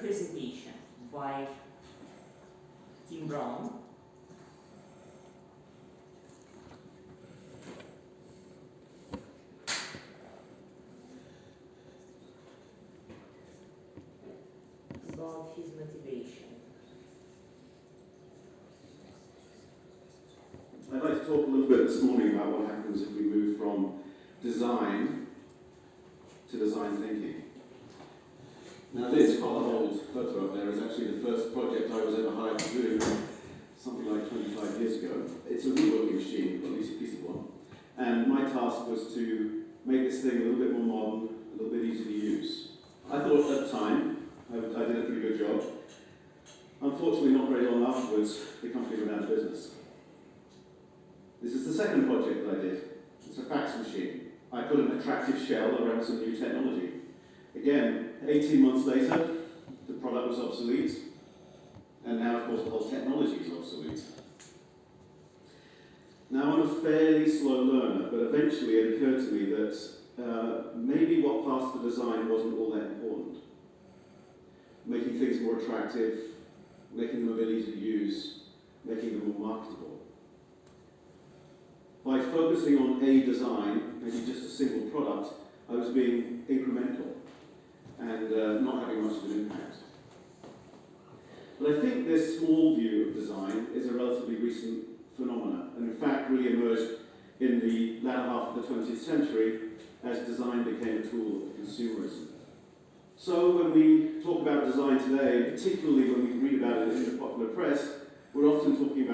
presentation by Tim Brown about his motivation. I'd like to talk a little bit this morning about what happens if we move from design to design thinking. Now this old photo up there is actually the first project I was ever hired to do, something like 25 years ago. It's a woodworking machine, or at least a piece of one. And my task was to make this thing a little bit more modern, a little bit easier to use. I thought at the time I did a pretty good job. Unfortunately, not very long afterwards, the company went out of business. This is the second project that I did. It's a fax machine. I put an attractive shell around some new technology. Again, 18 months later, the product was obsolete, and now, of course, the whole technology is obsolete. Now, I'm a fairly slow learner, but eventually it occurred to me that maybe what passed for design wasn't all that important. Making things more attractive, making them a bit easier to use, making them more marketable. By focusing on a design, maybe just a single product, I was being incremental and not having much of an impact. But I think this small view of design is a relatively recent phenomenon, and in fact really emerged in the latter half of the 20th century as design became a tool of consumerism. So when we talk about design today, particularly when we read about it in the popular press, we're often talking about